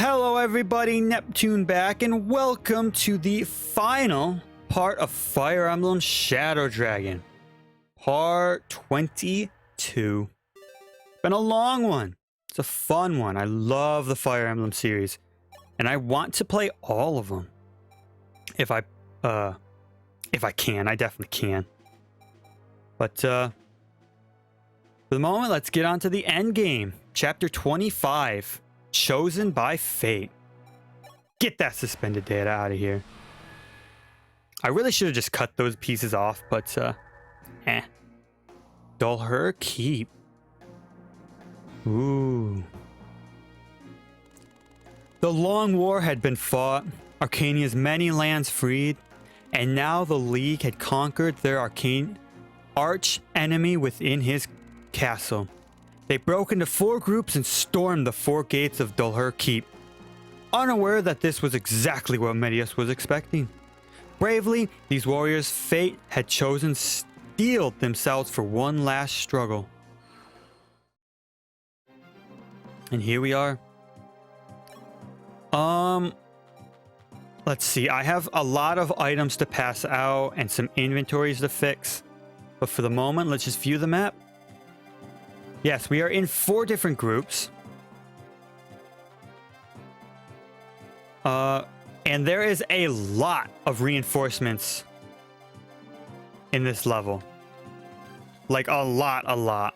Hello everybody, Neptune back, and welcome to the final part of Fire Emblem Shadow Dragon. Part 22. Been a long one. It's a fun one. I love the Fire Emblem series. And I want to play all of them. If I can, I definitely can. But for the moment, let's get on to the end game. Chapter 25. Chosen by Fate. Get that suspended data out of here. I really should have just cut those pieces off, but Dulher Keep. Ooh. The long war had been fought, Arcania's many lands freed, and now the League had conquered their arcane arch enemy within his castle. They broke into 4 groups and stormed the 4 gates of Dulher Keep, unaware that this was exactly what Medius was expecting. Bravely, these warriors Fate had chosen steeled themselves for one last struggle. And here we are. Let's see. I have a lot of items to pass out and some inventories to fix. But for the moment, let's just view the map. Yes, we are in 4 different groups. And there is a lot of reinforcements in this level. Like a lot.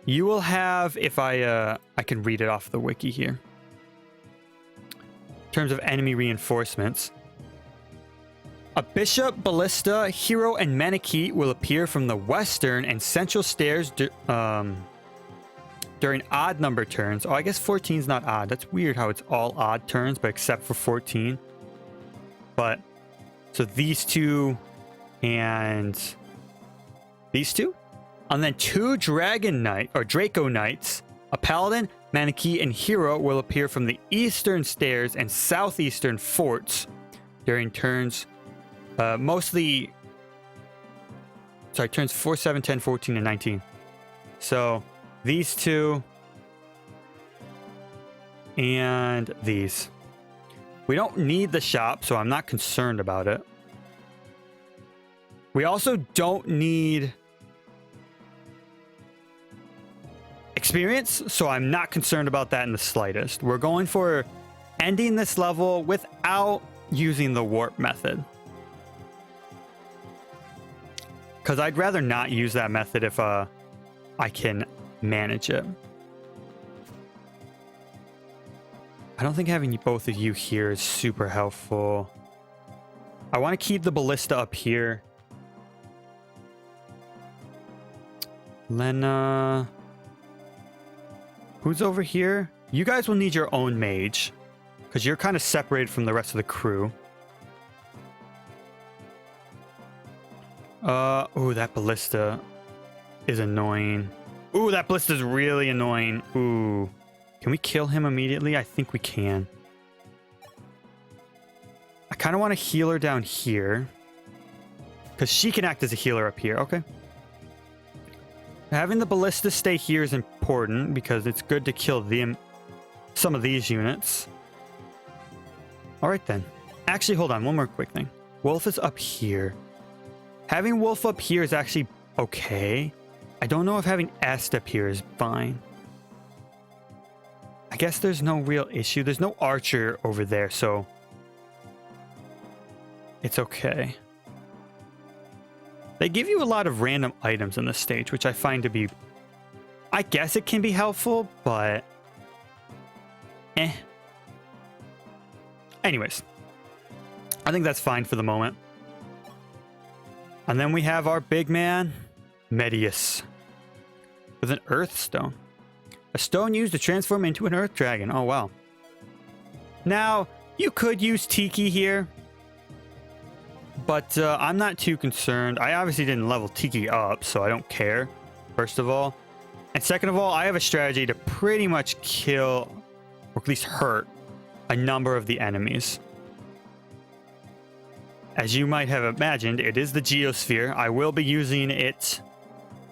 You will have, if I can read it off the wiki here. In terms of enemy reinforcements. A bishop, ballista, hero, and Meniki will appear from the western and central stairs during odd number turns. Oh, I guess 14 is not odd. That's weird how it's all odd turns, but except for 14. But, so these 2 and these 2. And then 2 Dragon Knight, or Draco Knights, a Paladin, Meniki, and Hero will appear from the eastern stairs and southeastern forts during turns mostly, sorry, turns 4, 7, 10, 14, and 19. So these 2 and these. We don't need the shop, so I'm not concerned about it. We also don't need experience, so I'm not concerned about that in the slightest. We're going for ending this level without using the warp method. Because I'd rather not use that method if I can manage it. I don't think having both of you here is super helpful. I want to keep the ballista up here. Lena. Who's over here? You guys will need your own mage. Because you're kind of separated from the rest of the crew. Ooh, that ballista is annoying. Ooh, that ballista is really annoying. Ooh. Can we kill him immediately? I think we can. I kind of want to heal her down here. Because she can act as a healer up here. Okay. Having the ballista stay here is important because it's good to kill some of these units. Alright then. Actually, hold on. One more quick thing. Wolf is up here. Having Wolf up here is actually okay. I don't know if having Est up here is fine. I guess there's no real issue. There's no archer over there, so it's okay. They give you a lot of random items in this stage, which I find to be... I guess it can be helpful, but... Anyways. I think that's fine for the moment. And then we have our big man, Medius, with an earth stone. A stone used to transform into an earth dragon. Oh, wow. Now, you could use Tiki here, but I'm not too concerned. I obviously didn't level Tiki up, so I don't care, first of all. And second of all, I have a strategy to pretty much kill, or at least hurt, a number of the enemies. As you might have imagined, it is the Geosphere. I will be using it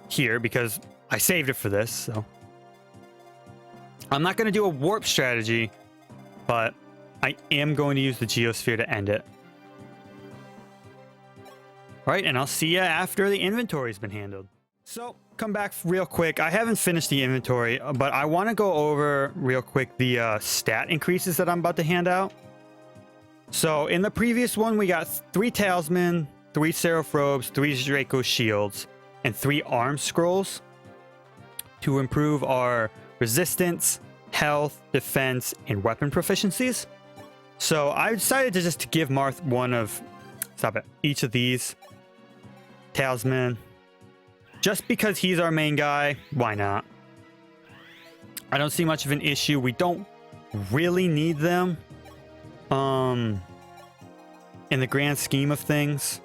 here because I saved it for this, so I'm not going to do a warp strategy, but I am going to use the Geosphere to end it. All right, and I'll see you after the inventory's been handled. So, come back real quick. I haven't finished the inventory, but I want to go over real quick the stat increases that I'm about to hand out. So, in the previous one, we got 3 Talisman, 3 Seraph Robes, 3 Draco Shields, and 3 Arm Scrolls to improve our resistance, health, defense, and weapon proficiencies. So, I decided to just give Marth one of, each of these. Talisman. Just because he's our main guy, why not? I don't see much of an issue. We don't really need them. In the grand scheme of things.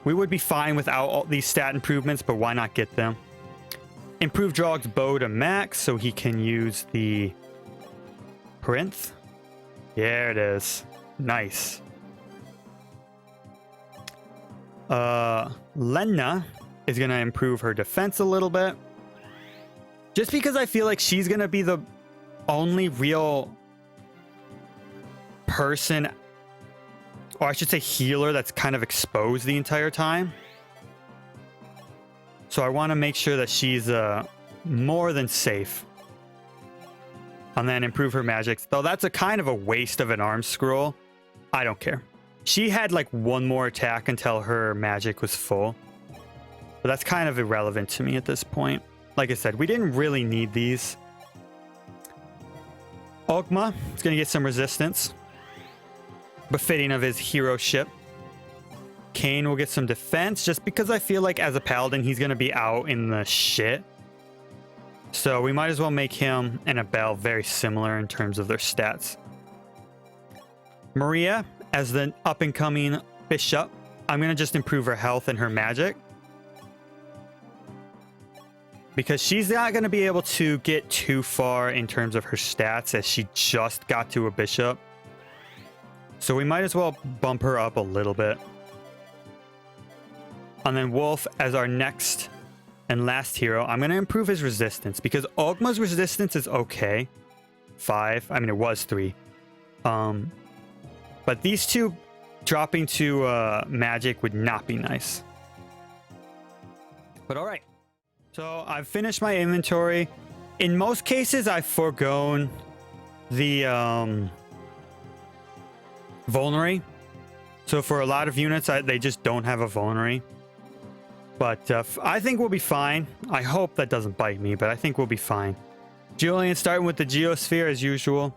We would be fine without all these stat improvements, but why not get them? Improve Drog's bow to max so he can use the Printh. There it is. Nice. Lenna is going to improve her defense a little bit. Just because I feel like she's going to be the only real person, or I should say healer, that's kind of exposed the entire time. So I want to make sure that she's more than safe. And then improve her magic. Though that's a kind of a waste of an arm scroll. I don't care. She had like one more attack until her magic was full. But that's kind of irrelevant to me at this point. Like I said, we didn't really need these. Ogma is going to get some resistance, befitting of his hero ship. Kane will get some defense, just because I feel like as a paladin, he's going to be out in the shit. So we might as well make him and Abel very similar in terms of their stats. Maria, as the up-and-coming bishop, I'm going to just improve her health and her magic. Because she's not going to be able to get too far in terms of her stats, as she just got to a bishop. So we might as well bump her up a little bit. And then Wolf as our next and last hero. I'm going to improve his resistance, because Ogma's resistance is okay. 5. I mean, it was 3. But these two dropping to magic would not be nice. But all right. So I've finished my inventory. In most cases, I've foregone the vulnerary. So for a lot of units, they just don't have a vulnerary. But I think we'll be fine. I hope that doesn't bite me, but I think we'll be fine. Julian starting with the Geosphere as usual.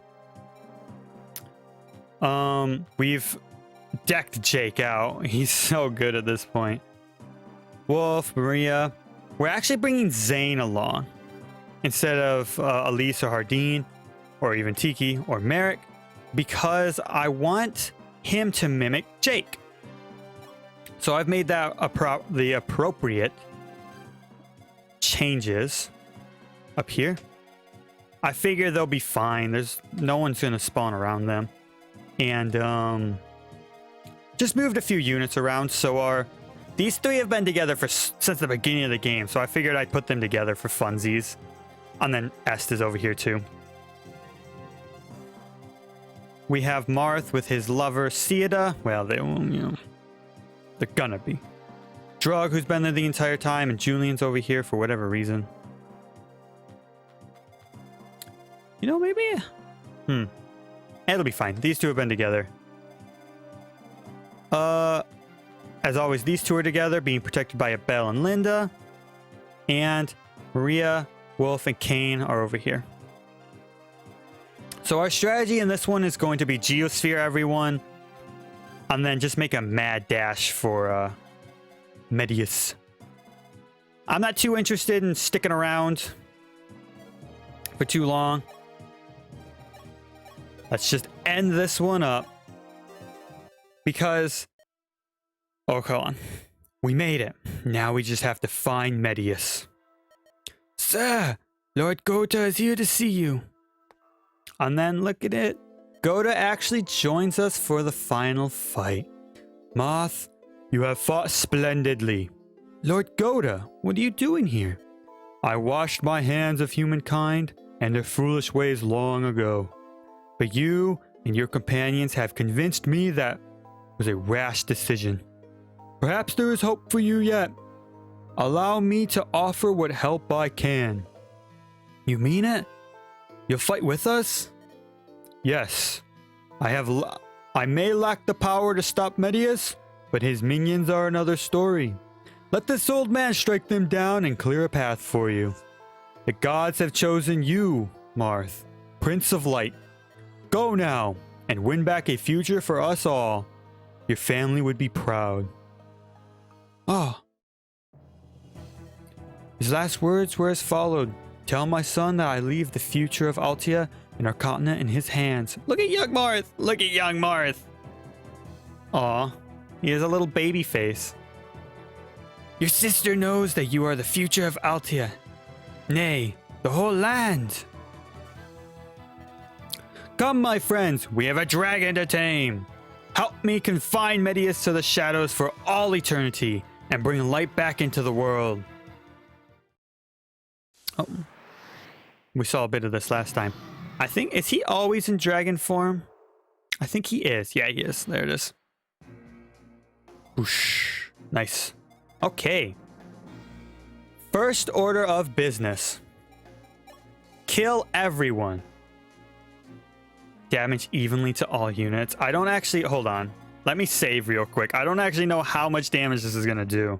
We've decked Jake out. He's so good at this point. Wolf, Maria. We're actually bringing Zane along instead of Elise or Hardin or even Tiki or Merrick, because I want him to mimic Jake. So I've made that the appropriate changes up here. I figure they'll be fine. There's no one's going to spawn around them. And just moved a few units around. So these three have been together since the beginning of the game. So I figured I'd put them together for funsies. And then Est is over here too. We have Marth with his lover Siada. Well, they won't, you know. They're gonna be. Drog, who's been there the entire time, and Julian's over here for whatever reason. You know, maybe... It'll be fine. These two have been together. As always, these two are together, being protected by Abel and Linda. And Maria, Wolf, and Kane are over here. So our strategy in this one is going to be Geosphere everyone. And then just make a mad dash for Medius. I'm not too interested in sticking around for too long. Let's just end this one up. Because... oh, come on. We made it. Now we just have to find Medius. Sir, Lord Gota is here to see you. And then look at it. Gota actually joins us for the final fight. Marth, you have fought splendidly. Lord Gota, what are you doing here? I washed my hands of humankind and their foolish ways long ago. But you and your companions have convinced me that was a rash decision. Perhaps there is hope for you yet. Allow me to offer what help I can. You mean it? You'll fight with us? Yes. I may lack the power to stop Medius, but his minions are another story. Let this old man strike them down and clear a path for you. The gods have chosen you, Marth, Prince of Light. Go now and win back a future for us all. Your family would be proud. Ah. His last words were as followed. Tell my son that I leave the future of Altia and our continent in his hands. Look at young Marth. Look at young Marth. Aw, he has a little baby face. Your sister knows that you are the future of Altia. Nay, the whole land. Come, my friends, we have a dragon to tame. Help me confine Medius to the shadows for all eternity and bring light back into the world. Oh, we saw a bit of this last time. I think, is he always in dragon form? I think he is. Yeah, he is. There it is. Whoosh. Nice. Okay. First order of business. Kill everyone. Damage evenly to all units. I don't actually... Hold on. Let me save real quick. I don't actually know how much damage this is going to do.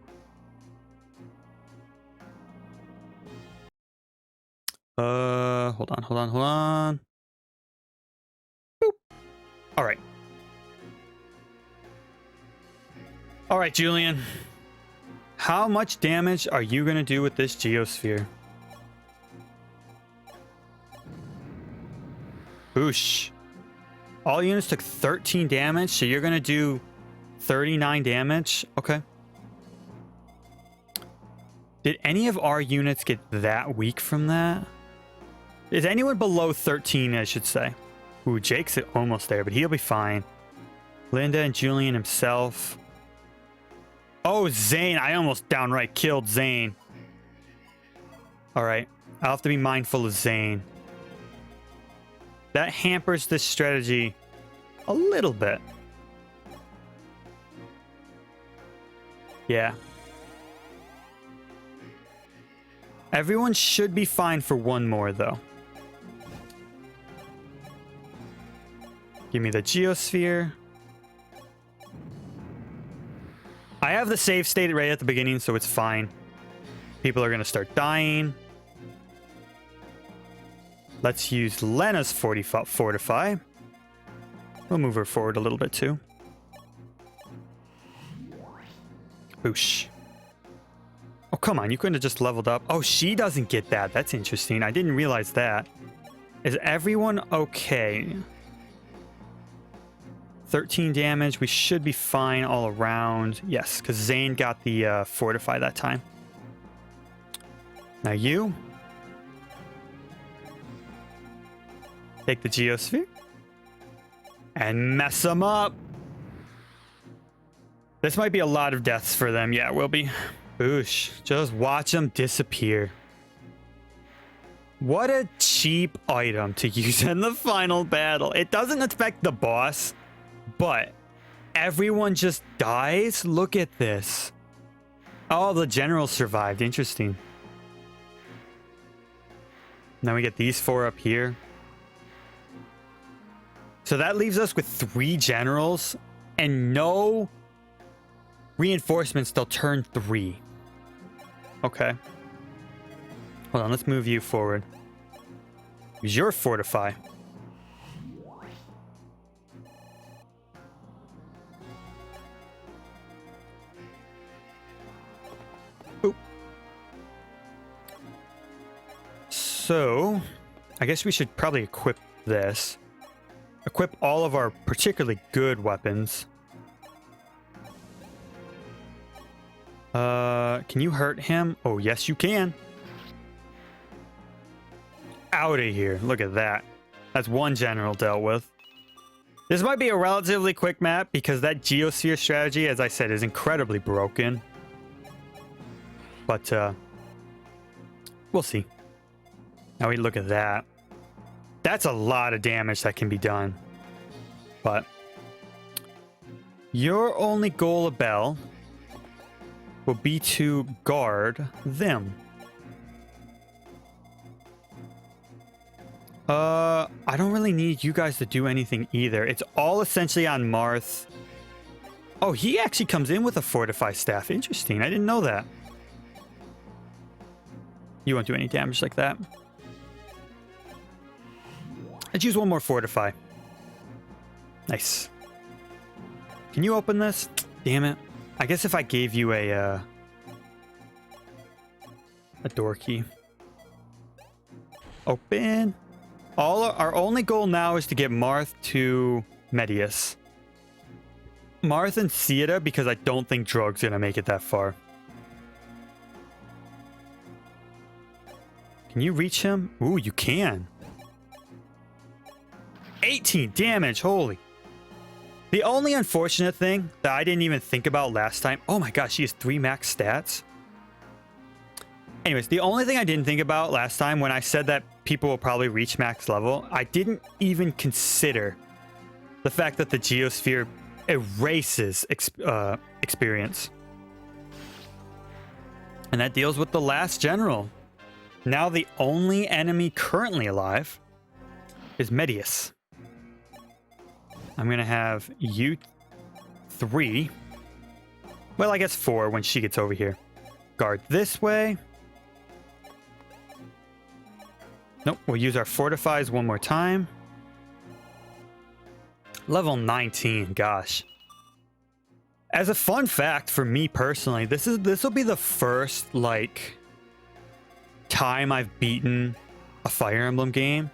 Hold on. Boop. All right. All right, Julian. How much damage are you going to do with this geosphere? Boosh. All units took 13 damage, so you're going to do 39 damage. Okay. Did any of our units get that weak from that? Is anyone below 13, I should say? Ooh, Jake's almost there, but he'll be fine. Linda and Julian himself. Oh, Zane. I almost downright killed Zane. All right. I'll have to be mindful of Zane. That hampers this strategy a little bit. Yeah. Everyone should be fine for one more, though. Give me the geosphere. I have the save state right at the beginning, so it's fine. People are going to start dying. Let's use Lena's Fortify. We'll move her forward a little bit, too. Boosh. Oh, come on. You couldn't have just leveled up. Oh, she doesn't get that. That's interesting. I didn't realize that. Is everyone okay? 13 damage. We should be fine all around. Yes, because Zane got the Fortify that time. Now you. Take the Geosphere. And mess them up. This might be a lot of deaths for them. Yeah, it will be. Boosh. Just watch them disappear. What a cheap item to use in the final battle. It doesn't affect the boss, but everyone just dies. Look at this. Oh, the general survived. Interesting. Now we get these four up here. So that leaves us with 3 generals and no reinforcements till turn 3. Okay. Hold on, let's move you forward. Use your Fortify. Oop. So, I guess we should probably equip this. Equip all of our particularly good weapons. Can you hurt him? Oh, yes, you can. Out of here. Look at that. That's one general dealt with. This might be a relatively quick map because that Geosphere strategy, as I said, is incredibly broken. But, we'll see. Now we look at that. That's a lot of damage that can be done. But your only goal, Abel, will be to guard them. I don't really need you guys to do anything either. It's all essentially on Marth. Oh, he actually comes in with a Fortify staff. Interesting. I didn't know that. You won't do any damage like that. Let's use one more Fortify. Nice. Can you open this? Damn it. I guess if I gave you a door key. Open. Our only goal now is to get Marth to Medius. Marth and Cieta, because I don't think Drog's gonna make it that far. Can you reach him? Ooh, you can. 18 damage, holy. The only unfortunate thing that I didn't even think about last time. Oh my gosh, she has 3 max stats. Anyways, the only thing I didn't think about last time when I said that people will probably reach max level, I didn't even consider the fact that the Geosphere erases experience. And that deals with the last general. Now the only enemy currently alive is Medius. I'm going to have you 3. Well, I guess 4 when she gets over here. Guard this way. Nope, we'll use our fortifies one more time. Level 19, gosh. As a fun fact for me personally, this will be the first like time I've beaten a Fire Emblem game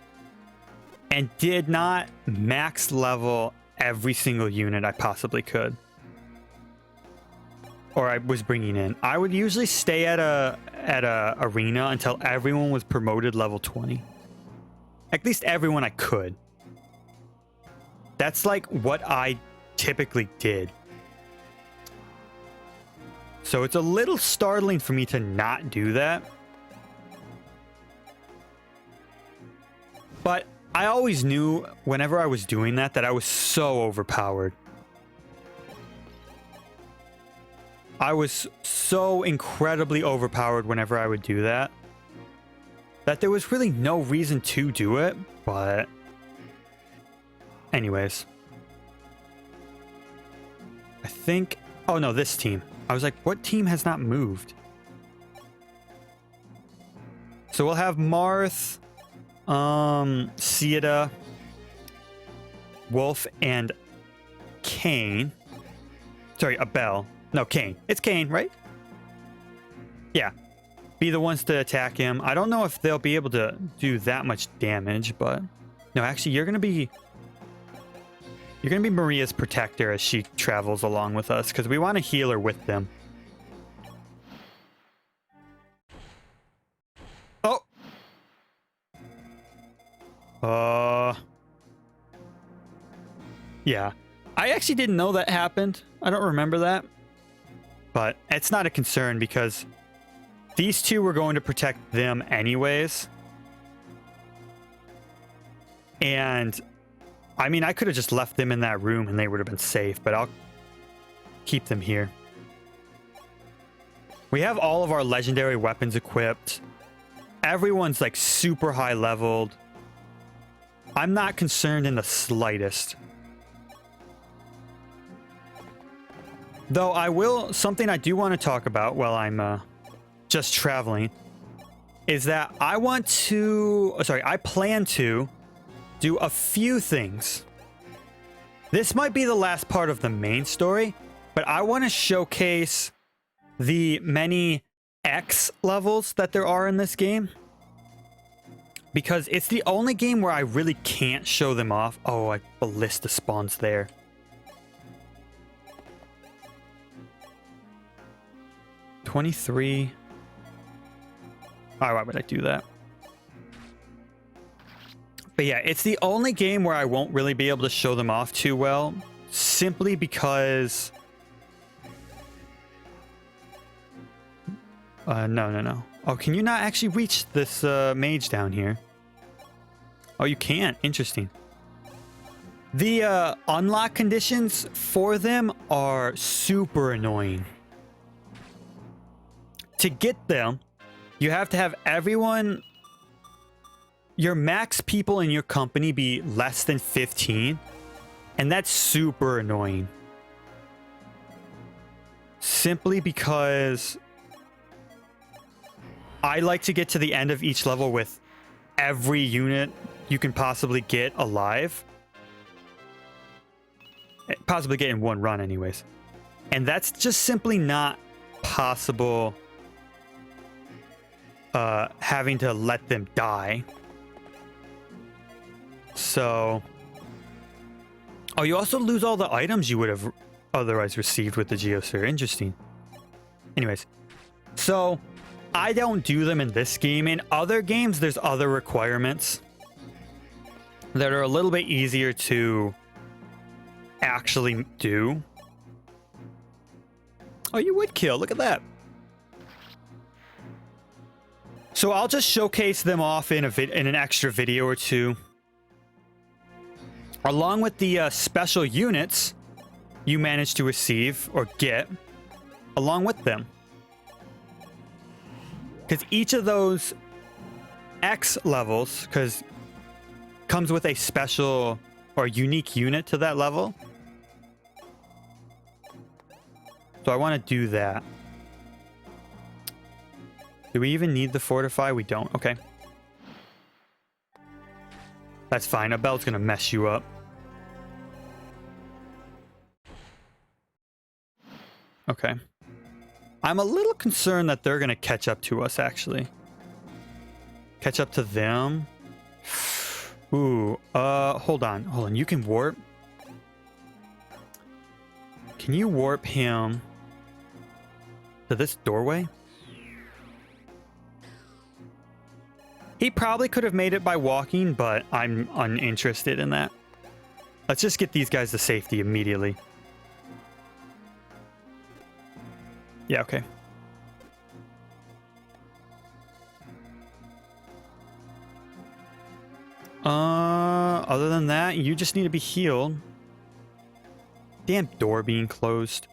and did not max level every single unit I possibly could. Or I was bringing in. I would usually stay at a arena until everyone was promoted level 20. At least everyone I could. That's like what I typically did. So it's a little startling for me to not do that. But I always knew whenever I was doing that I was so overpowered. I was so incredibly overpowered whenever I would do that there was really no reason to do it, but anyways. I think... Oh no, this team. I was like, what team has not moved? So we'll have Marth, Cieta, Wolf, and Kane. Sorry, Abel. No, Kane. It's Kane, right? Yeah. Be the ones to attack him. I don't know if they'll be able to do that much damage, but... No, actually, you're gonna be Maria's protector as she travels along with us, because we want to heal her with them. Oh! Yeah. I actually didn't know that happened. I don't remember that. But it's not a concern because these two were going to protect them anyways. And I mean, I could have just left them in that room and they would have been safe, but I'll keep them here. We have all of our legendary weapons equipped. Everyone's like super high leveled. I'm not concerned in the slightest. Though I will, something I do want to talk about while I'm just traveling is that I plan to do a few things. This might be the last part of the main story, but I want to showcase the many X levels that there are in this game. Because it's the only game where I really can't show them off. Oh, a ballista spawns there. $23. Why would I do that? But yeah, it's the only game where I won't really be able to show them off too well. Simply because... No. Oh, can you not actually reach this mage down here? Oh, you can't. Interesting. The unlock conditions for them are super annoying. To get them, you have to have everyone, your max people in your company be less than 15. And that's super annoying. Simply because I like to get to the end of each level with every unit you can possibly get alive. Possibly get in one run anyways. And that's just simply not possible having to let them die. So... Oh, you also lose all the items you would have otherwise received with the Geosphere. Interesting. Anyways, so I don't do them in this game. In other games, there's other requirements that are a little bit easier to actually do. Oh, you would kill. Look at that. So I'll just showcase them off in an extra video or two. Along with the special units you manage to receive or get along with them. Because each of those X levels comes with a special or unique unit to that level. So I want to do that. Do we even need the fortify? We don't. Okay. That's fine. A belt's going to mess you up. Okay. I'm a little concerned that they're going to catch up to us, actually. Catch up to them. Ooh, hold on. Hold on. You can warp. Can you warp him to this doorway? He probably could have made it by walking, but I'm uninterested in that. Let's just get these guys to safety immediately. Yeah, okay. Other than that, you just need to be healed. Damn door being closed.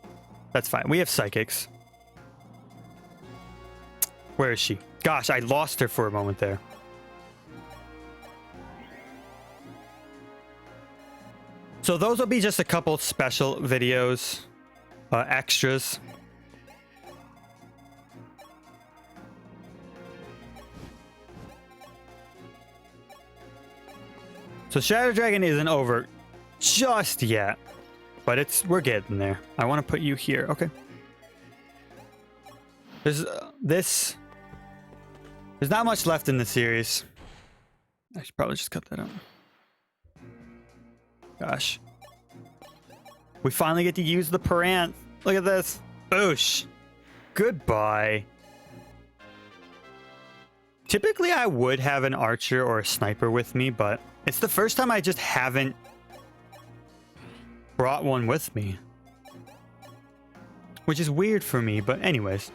That's fine. We have psychics. Where is she? Gosh, I lost her for a moment there. So those will be just a couple special videos, extras. So Shadow Dragon isn't over just yet, but we're getting there. I want to put you here. Okay. There's not much left in the series. I should probably just cut that out. Gosh. We finally get to use the Parant. Look at this. Boosh. Goodbye. Typically, I would have an archer or a sniper with me, but it's the first time I just haven't brought one with me. Which is weird for me, but anyways.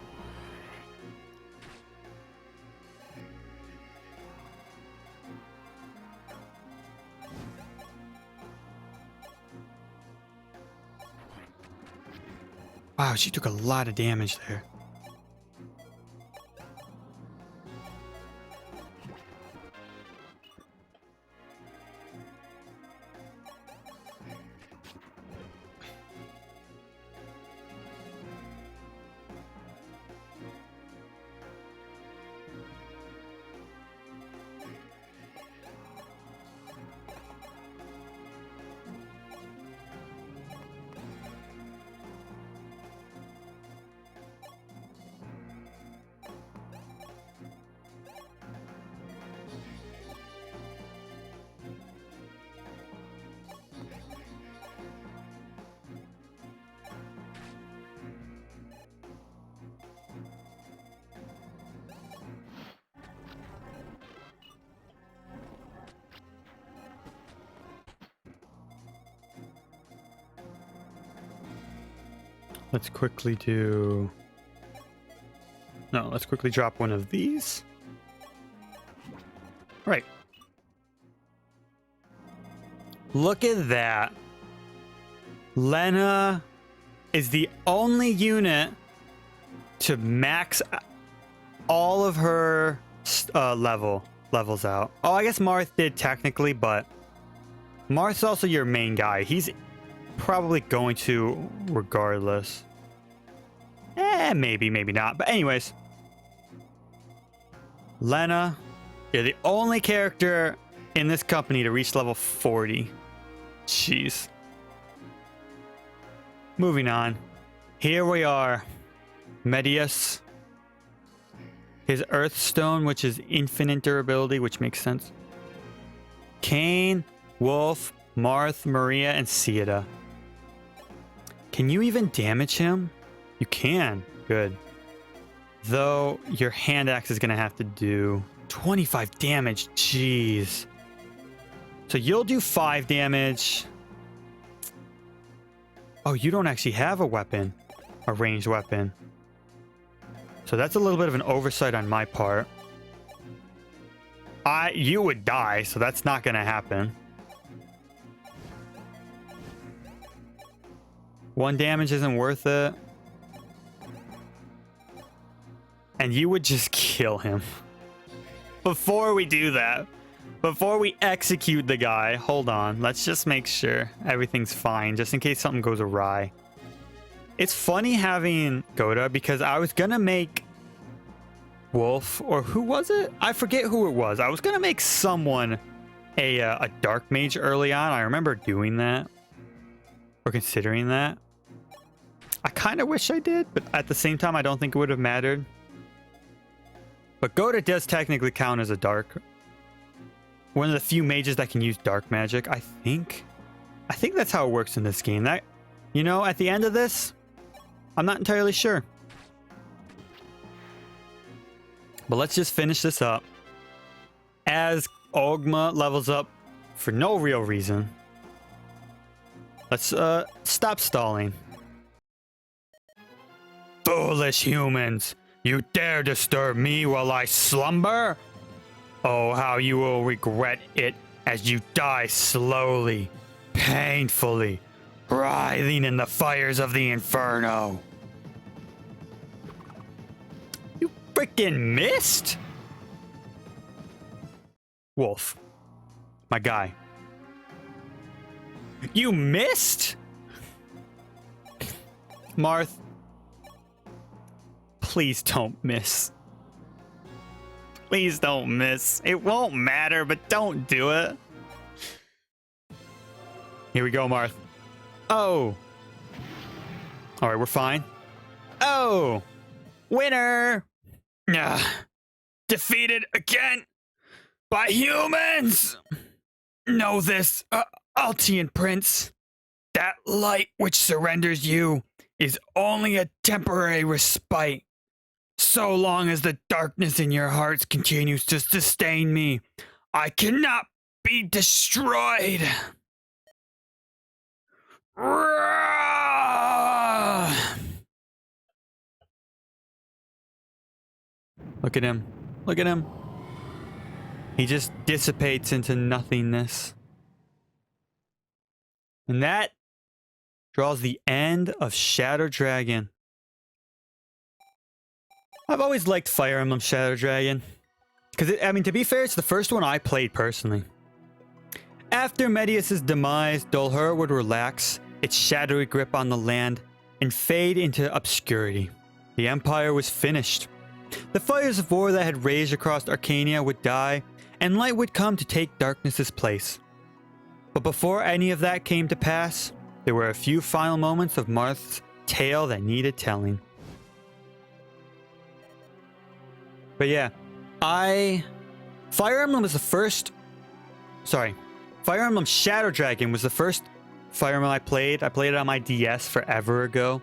Wow, she took a lot of damage there. Let's quickly do... No, let's quickly drop one of these. Right. Look at that. Lena is the only unit to max all of her levels out. Oh, I guess Marth did technically, but Marth's also your main guy. He's probably going to regardless. Maybe, maybe not. But anyways, Lena, you're the only character in this company to reach level 40. Jeez. Moving on. Here we are. Medius. His Earthstone, which is infinite durability, which makes sense. Kane, Wolf, Marth, Maria, and Cieta. Can you even damage him? You can. Good. Though your hand axe is going to have to do 25 damage. Jeez. So you'll do 5 damage. Oh, you don't actually have a weapon. A ranged weapon. So that's a little bit of an oversight on my part. You would die, so that's not going to happen. 1 damage isn't worth it. And you would just kill him. Before we do that, before we execute the guy, hold on. Let's just make sure everything's fine, just in case something goes awry. It's funny having Goda because I was going to make Wolf, or who was it? I forget who it was. I was going to make someone a dark mage early on. I remember doing that, or considering that. I kind of wish I did, but at the same time, I don't think it would have mattered. But Goda does technically count as a dark. One of the few mages that can use dark magic, I think. I think that's how it works in this game. That, you know, at the end of this, I'm not entirely sure. But let's just finish this up. As Ogma levels up for no real reason. Let's stop stalling. Foolish humans! You dare disturb me while I slumber? Oh, how you will regret it as you die slowly, painfully, writhing in the fires of the inferno. You freaking missed? Wolf, my guy. You missed? Marth, please don't miss. Please don't miss. It won't matter, but don't do it. Here we go, Marth. Oh. All right, we're fine. Oh. Winner. Defeated again by humans. Know this, Altian Prince. That light which surrenders you is only a temporary respite. So long as the darkness in your hearts continues to sustain me, I cannot be destroyed. Look at him. Look at him. He just dissipates into nothingness. And that draws the end of Shadow Dragon. I've always liked Fire Emblem Shadow Dragon. Because, I mean, to be fair, it's the first one I played personally. After Medius' demise, Dulhur would relax its shadowy grip on the land and fade into obscurity. The Empire was finished. The fires of war that had raged across Arcania would die, and light would come to take darkness's place. But before any of that came to pass, there were a few final moments of Marth's tale that needed telling. But yeah, Fire Emblem was the first... Sorry. Fire Emblem Shadow Dragon was the first Fire Emblem I played. I played it on my DS forever ago.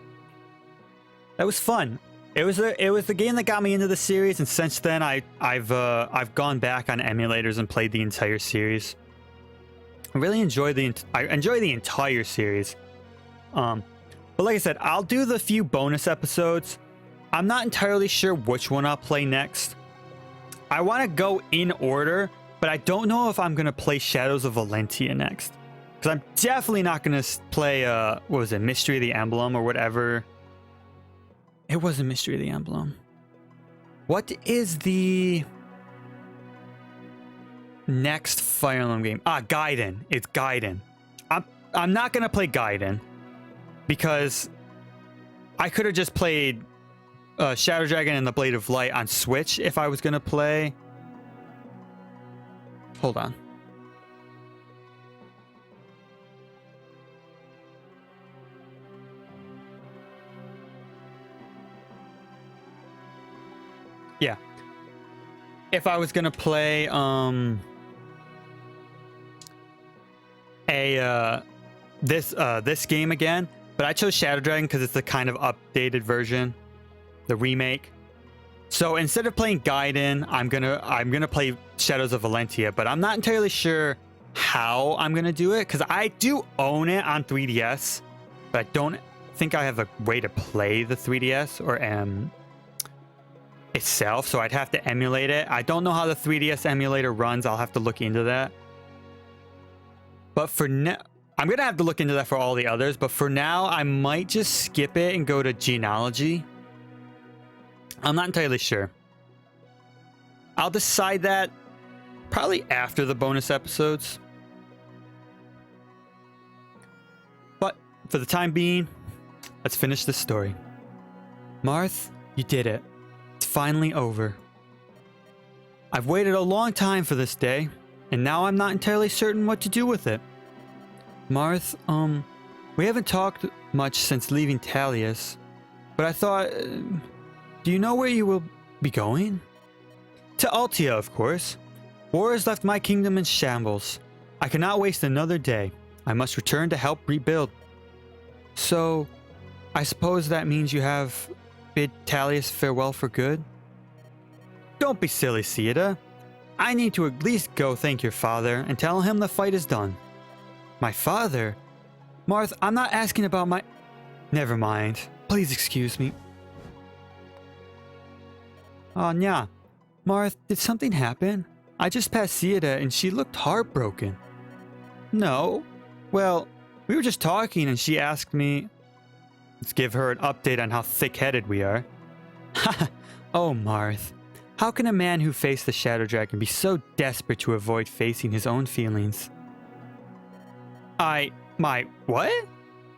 That was fun. It was the game that got me into the series, and since then I've gone back on emulators and played the entire series. I really enjoy the entire series. But like I said, I'll do the few bonus episodes. I'm not entirely sure which one I'll play next. I want to go in order, but I don't know if I'm going to play Shadows of Valentia next. Because I'm definitely not going to play, what was it, Mystery of the Emblem or whatever. It wasn't Mystery of the Emblem. What is the next Fire Emblem game? Gaiden. It's Gaiden. I'm not going to play Gaiden because I could have just played Shadow Dragon and the Blade of Light on Switch if I was going to play. Hold on. Yeah. If I was going to play this game again, but I chose Shadow Dragon because it's the kind of updated version, the remake. So instead of playing Gaiden, I'm gonna play Shadows of Valentia, but I'm not entirely sure how I'm gonna do it because I do own it on 3DS, but I don't think I have a way to play the 3DS or itself, so I'd have to emulate it. I don't know how the 3DS emulator runs. I'll have to look into that. But for now, I'm gonna have to look into that for all the others, but for now, I might just skip it and go to Genealogy. I'm not entirely sure. I'll decide that probably after the bonus episodes. But for the time being, let's finish this story. Marth, you did it. It's finally over. I've waited a long time for this day, and now I'm not entirely certain what to do with it. Marth, we haven't talked much since leaving Talius, but I thought, do you know where you will be going? To Altia, of course. War has left my kingdom in shambles. I cannot waste another day. I must return to help rebuild. So, I suppose that means you have bid Talius farewell for good? Don't be silly, Sieta. I need to at least go thank your father and tell him the fight is done. My father? Marth, I'm not asking about my... Never mind. Please excuse me. Nya. Marth, did something happen? I just passed Sieta and she looked heartbroken. No. Well, we were just talking and she asked me... Let's give her an update on how thick-headed we are. Haha. Oh, Marth. How can a man who faced the Shadow Dragon be so desperate to avoid facing his own feelings? What?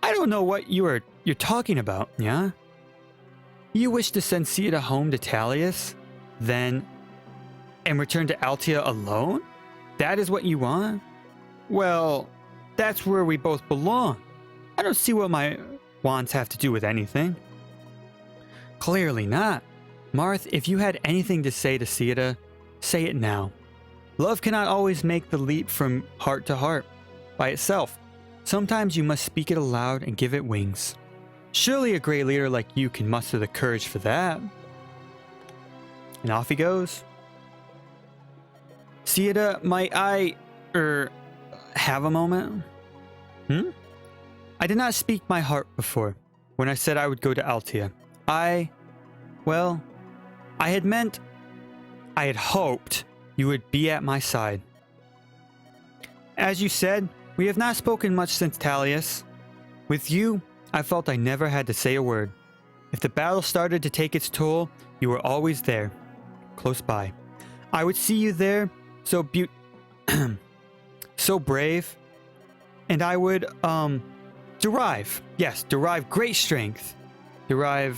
I don't know what you're talking about, yeah? You wish to send Sieta home to Talius, then... and return to Altia alone? That is what you want? Well, that's where we both belong. I don't see what my wants have to do with anything. Clearly not. Marth, if you had anything to say to Sieta, say it now. Love cannot always make the leap from heart to heart by itself. Sometimes you must speak it aloud and give it wings. Surely a great leader like you can muster the courage for that. And off he goes. Sieta, might I, have a moment? I did not speak my heart before, when I said I would go to Altia. I had hoped you would be at my side. As you said, we have not spoken much since Talius. With you, I felt I never had to say a word. If the battle started to take its toll, you were always there, close by. I would see you there, so so brave, and I would, derive great strength. Why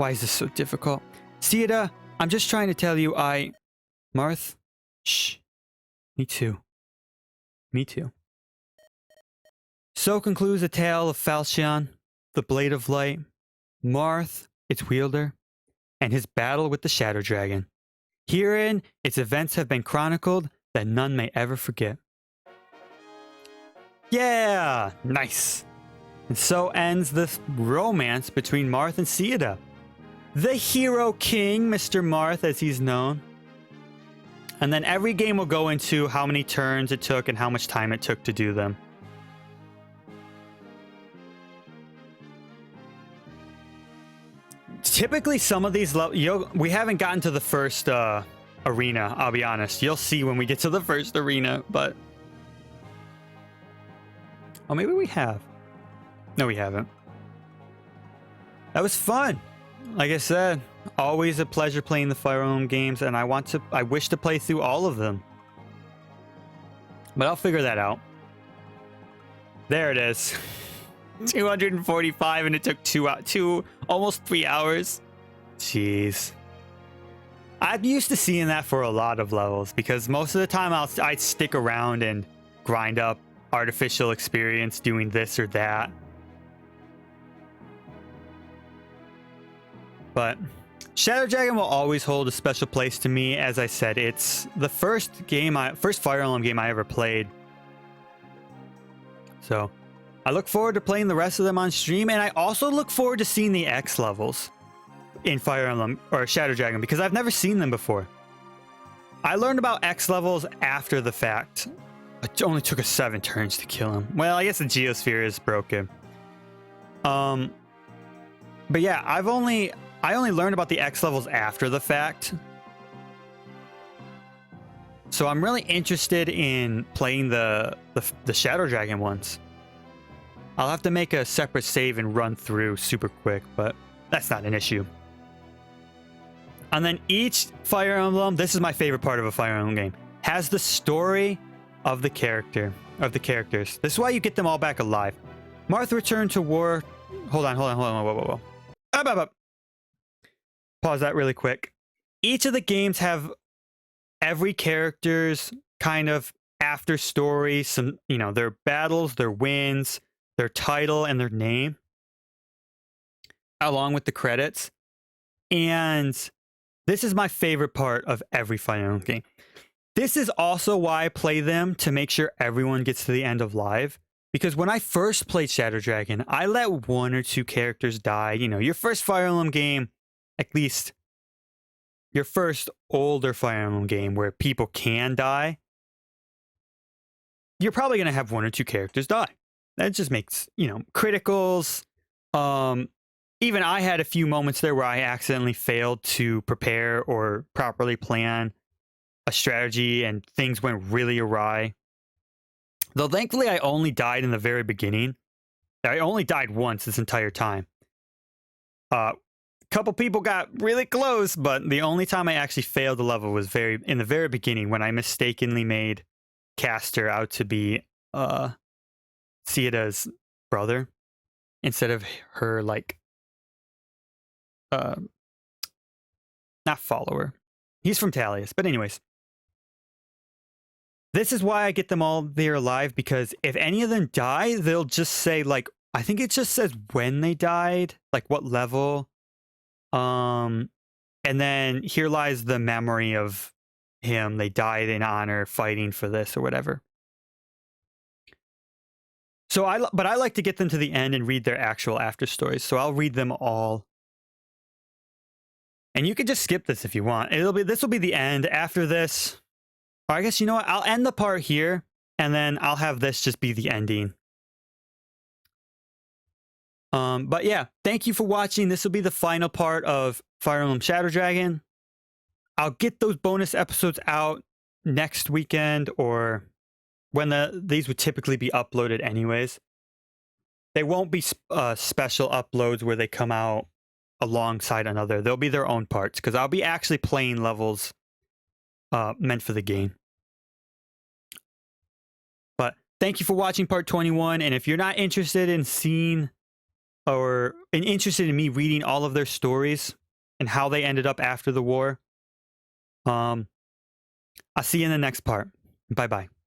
is this so difficult? Sieta, I'm just trying to tell you Marth, shh. Me too. So concludes the tale of Falchion, the Blade of Light, Marth, its wielder, and his battle with the Shadow Dragon. Herein, its events have been chronicled that none may ever forget. Yeah! Nice! And so ends this romance between Marth and Sieta. The Hero King, Mr. Marth, as he's known. And then every game will go into how many turns it took and how much time it took to do them. Typically, some of these levels, we haven't gotten to the first arena, I'll be honest. You'll see when we get to the first arena, but Oh, maybe we have. No, we haven't. That was fun. Like I said, always a pleasure playing the Fire Emblem games, and I wish to play through all of them. But I'll figure that out. There it is. 245, and it took almost 3 hours. Jeez. I'm used to seeing that for a lot of levels, because most of the time I'd stick around and grind up artificial experience doing this or that. But Shadow Dragon will always hold a special place to me. As I said, it's the first Fire Emblem game I ever played. So I look forward to playing the rest of them on stream, and I also look forward to seeing the X levels in Fire Emblem or Shadow Dragon, because I've never seen them before. I learned about X levels after the fact. It only took us 7 turns to kill him. Well, I guess the Geosphere is broken. But yeah, I only learned about the X levels after the fact. So I'm really interested in playing the Shadow Dragon ones. I'll have to make a separate save and run through super quick, but that's not an issue. And then each Fire Emblem, this is my favorite part of a Fire Emblem game, has the story of the characters. This is why you get them all back alive. Marth returned to war. Hold on. Whoa. Up. Pause that really quick. Each of the games have every character's kind of after story, some, their battles, their wins, their title, and their name, along with the credits. And this is my favorite part of every Fire Emblem game. This is also why I play them, to make sure everyone gets to the end of live. Because when I first played Shadow Dragon, I let 1 or 2 characters die. Your first Fire Emblem game, at least your first older Fire Emblem game where people can die, you're probably going to have 1 or 2 characters die. That just makes, criticals. Even I had a few moments there where I accidentally failed to prepare or properly plan a strategy and things went really awry. Though thankfully I only died in the very beginning. I only died once this entire time. A couple people got really close, but the only time I actually failed the level was in the very beginning, when I mistakenly made Caster out to be Sieda's brother instead of her, not follower. He's from Talius, but anyways. This is why I get them all there alive, because if any of them die, they'll just say, I think it just says when they died, what level. And then here lies the memory of him. They died in honor, fighting for this or whatever. So I like to get them to the end and read their actual after stories. So I'll read them all. And you can just skip this if you want. This will be the end. After this, or I guess, you know what? I'll end the part here, and then I'll have this just be the ending. But yeah, thank you for watching. This will be the final part of Fire Emblem Shadow Dragon. I'll get those bonus episodes out next weekend, or when these would typically be uploaded anyways. They won't be special uploads where they come out alongside another. They'll be their own parts, because I'll be actually playing levels meant for the game. But thank you for watching part 21, and if you're not interested in seeing or interested in me reading all of their stories and how they ended up after the war, I'll see you in the next part. Bye-bye.